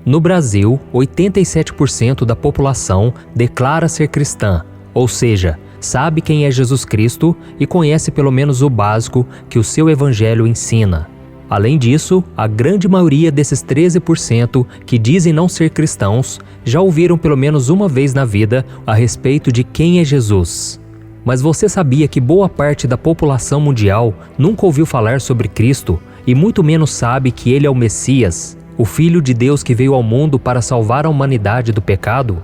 No Brasil, 87% da população declara ser cristã, ou seja, sabe quem é Jesus Cristo e conhece pelo menos o básico que o seu evangelho ensina. Além disso, a grande maioria desses 13% que dizem não ser cristãos já ouviram pelo menos uma vez na vida a respeito de quem é Jesus. Mas você sabia que boa parte da população mundial nunca ouviu falar sobre Cristo e muito menos sabe que Ele é o Messias, o Filho de Deus que veio ao mundo para salvar a humanidade do pecado?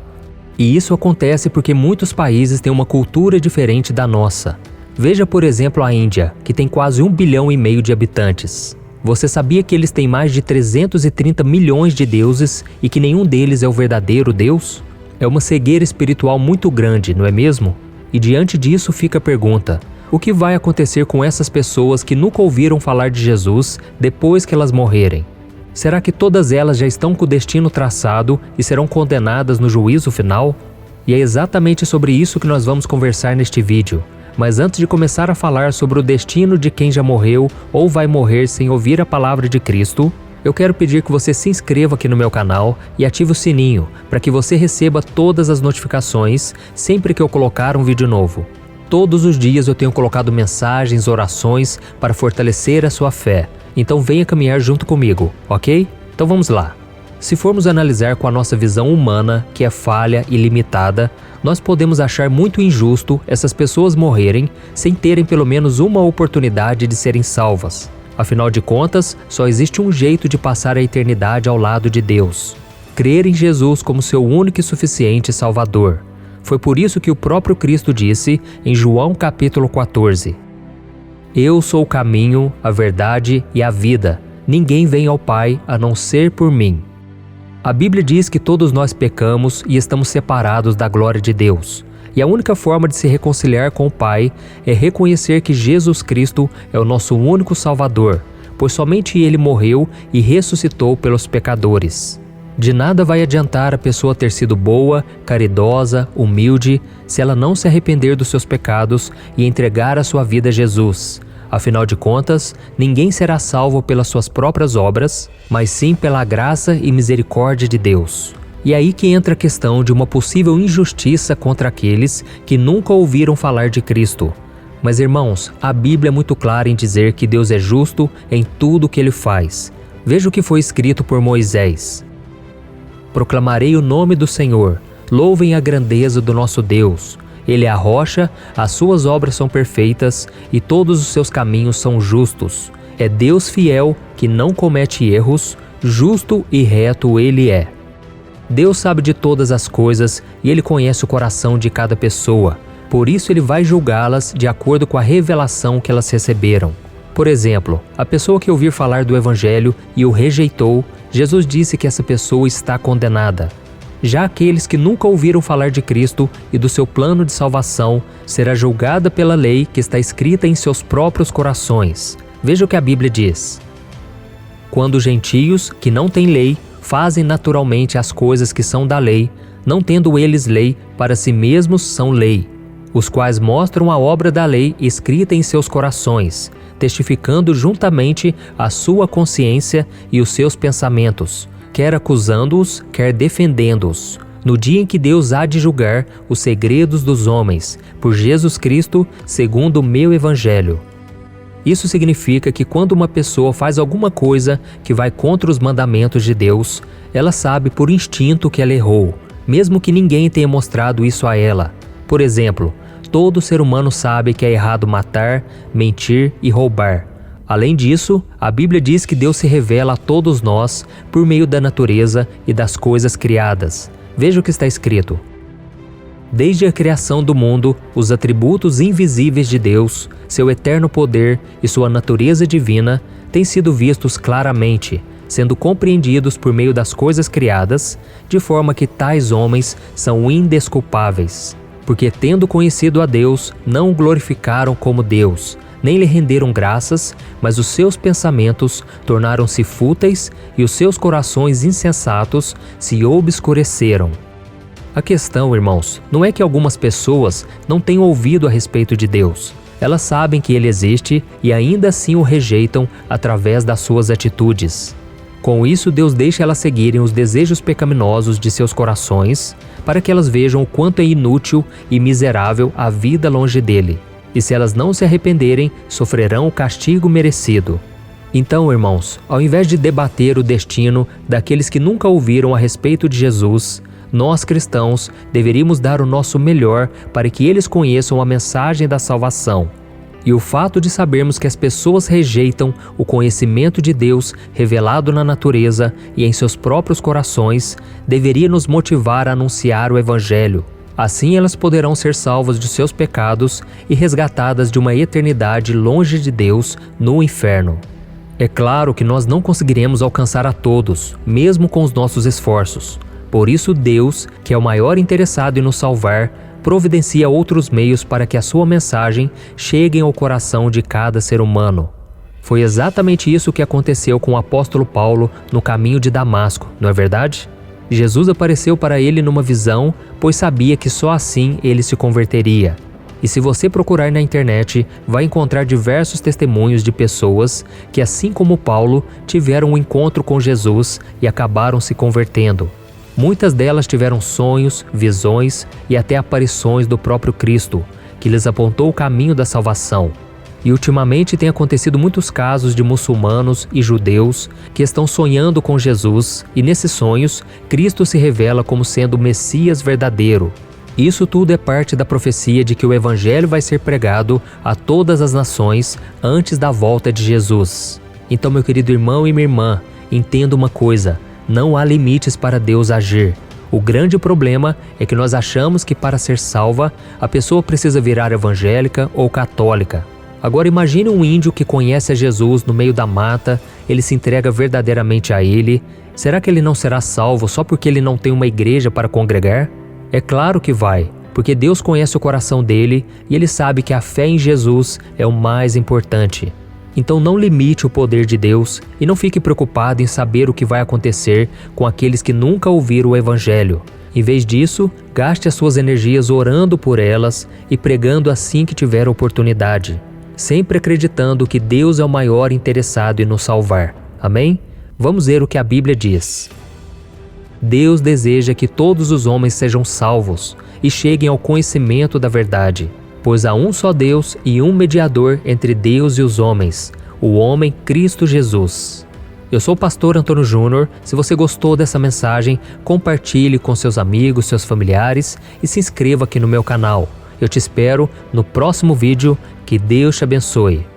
E isso acontece porque muitos países têm uma cultura diferente da nossa. Veja, por exemplo, a Índia, que tem quase 1,5 bilhão de habitantes. Você sabia que eles têm mais de 330 milhões de deuses e que nenhum deles é o verdadeiro Deus? É uma cegueira espiritual muito grande, não é mesmo? E diante disso fica a pergunta: o que vai acontecer com essas pessoas que nunca ouviram falar de Jesus depois que elas morrerem? Será que todas elas já estão com o destino traçado e serão condenadas no juízo final? E é exatamente sobre isso que nós vamos conversar neste vídeo. Mas antes de começar a falar sobre o destino de quem já morreu ou vai morrer sem ouvir a palavra de Cristo, eu quero pedir que você se inscreva aqui no meu canal e ative o sininho para que você receba todas as notificações sempre que eu colocar um vídeo novo. Todos os dias eu tenho colocado mensagens, orações para fortalecer a sua fé. Então venha caminhar junto comigo, ok? Então vamos lá. Se formos analisar com a nossa visão humana, que é falha e limitada, nós podemos achar muito injusto essas pessoas morrerem sem terem pelo menos uma oportunidade de serem salvas. Afinal de contas, só existe um jeito de passar a eternidade ao lado de Deus: crer em Jesus como seu único e suficiente Salvador. Foi por isso que o próprio Cristo disse em João capítulo 14: Eu sou o caminho, a verdade e a vida. Ninguém vem ao Pai a não ser por mim. A Bíblia diz que todos nós pecamos e estamos separados da glória de Deus. E a única forma de se reconciliar com o Pai é reconhecer que Jesus Cristo é o nosso único Salvador, pois somente Ele morreu e ressuscitou pelos pecadores. De nada vai adiantar a pessoa ter sido boa, caridosa, humilde, se ela não se arrepender dos seus pecados e entregar a sua vida a Jesus. Afinal de contas, ninguém será salvo pelas suas próprias obras, mas sim pela graça e misericórdia de Deus. E é aí que entra a questão de uma possível injustiça contra aqueles que nunca ouviram falar de Cristo. Mas irmãos, a Bíblia é muito clara em dizer que Deus é justo em tudo o que Ele faz. Veja o que foi escrito por Moisés: Proclamarei o nome do Senhor, louvem a grandeza do nosso Deus. Ele é a rocha, as suas obras são perfeitas e todos os seus caminhos são justos. É Deus fiel que não comete erros, justo e reto Ele é. Deus sabe de todas as coisas e Ele conhece o coração de cada pessoa. Por isso Ele vai julgá-las de acordo com a revelação que elas receberam. Por exemplo, a pessoa que ouvir falar do Evangelho e o rejeitou, Jesus disse que essa pessoa está condenada. Já aqueles que nunca ouviram falar de Cristo e do seu plano de salvação será julgada pela lei que está escrita em seus próprios corações. Veja o que a Bíblia diz: Quando os gentios, que não têm lei, fazem naturalmente as coisas que são da lei, não tendo eles lei, para si mesmos são lei, os quais mostram a obra da lei escrita em seus corações, testificando juntamente a sua consciência e os seus pensamentos, quer acusando-os, quer defendendo-os, no dia em que Deus há de julgar os segredos dos homens, por Jesus Cristo, segundo o meu Evangelho. Isso significa que quando uma pessoa faz alguma coisa que vai contra os mandamentos de Deus, ela sabe por instinto que ela errou, mesmo que ninguém tenha mostrado isso a ela. Por exemplo, todo ser humano sabe que é errado matar, mentir e roubar. Além disso, a Bíblia diz que Deus se revela a todos nós por meio da natureza e das coisas criadas. Veja o que está escrito: Desde a criação do mundo, os atributos invisíveis de Deus, seu eterno poder e sua natureza divina têm sido vistos claramente, sendo compreendidos por meio das coisas criadas, de forma que tais homens são indesculpáveis. Porque, tendo conhecido a Deus, não o glorificaram como Deus, nem lhe renderam graças, mas os seus pensamentos tornaram-se fúteis e os seus corações insensatos se obscureceram. A questão, irmãos, não é que algumas pessoas não tenham ouvido a respeito de Deus. Elas sabem que Ele existe e ainda assim o rejeitam através das suas atitudes. Com isso, Deus deixa elas seguirem os desejos pecaminosos de seus corações, para que elas vejam o quanto é inútil e miserável a vida longe dele. E se elas não se arrependerem, sofrerão o castigo merecido. Então, irmãos, ao invés de debater o destino daqueles que nunca ouviram a respeito de Jesus, nós cristãos deveríamos dar o nosso melhor para que eles conheçam a mensagem da salvação. E o fato de sabermos que as pessoas rejeitam o conhecimento de Deus revelado na natureza e em seus próprios corações deveria nos motivar a anunciar o Evangelho. Assim elas poderão ser salvas de seus pecados e resgatadas de uma eternidade longe de Deus no inferno. É claro que nós não conseguiremos alcançar a todos, mesmo com os nossos esforços. Por isso Deus, que é o maior interessado em nos salvar, providencia outros meios para que a sua mensagem chegue ao coração de cada ser humano. Foi exatamente isso que aconteceu com o apóstolo Paulo no caminho de Damasco, não é verdade? Jesus apareceu para ele numa visão, pois sabia que só assim ele se converteria. E se você procurar na internet, vai encontrar diversos testemunhos de pessoas que, assim como Paulo, tiveram um encontro com Jesus e acabaram se convertendo. Muitas delas tiveram sonhos, visões e até aparições do próprio Cristo, que lhes apontou o caminho da salvação. E ultimamente tem acontecido muitos casos de muçulmanos e judeus que estão sonhando com Jesus, e nesses sonhos, Cristo se revela como sendo o Messias verdadeiro. Isso tudo é parte da profecia de que o Evangelho vai ser pregado a todas as nações antes da volta de Jesus. Então, meu querido irmão e minha irmã, entenda uma coisa: não há limites para Deus agir. O grande problema é que nós achamos que para ser salva, a pessoa precisa virar evangélica ou católica. Agora imagine um índio que conhece a Jesus no meio da mata, ele se entrega verdadeiramente a ele. Será que ele não será salvo só porque ele não tem uma igreja para congregar? É claro que vai, porque Deus conhece o coração dele e ele sabe que a fé em Jesus é o mais importante. Então não limite o poder de Deus e não fique preocupado em saber o que vai acontecer com aqueles que nunca ouviram o Evangelho. Em vez disso, gaste as suas energias orando por elas e pregando assim que tiver oportunidade, sempre acreditando que Deus é o maior interessado em nos salvar. Amém? Vamos ver o que a Bíblia diz. Deus deseja que todos os homens sejam salvos e cheguem ao conhecimento da verdade. Pois há um só Deus e um mediador entre Deus e os homens, o homem Cristo Jesus. Eu sou o pastor Antônio Júnior. Se você gostou dessa mensagem, compartilhe com seus amigos, seus familiares e se inscreva aqui no meu canal. Eu te espero no próximo vídeo. Que Deus te abençoe.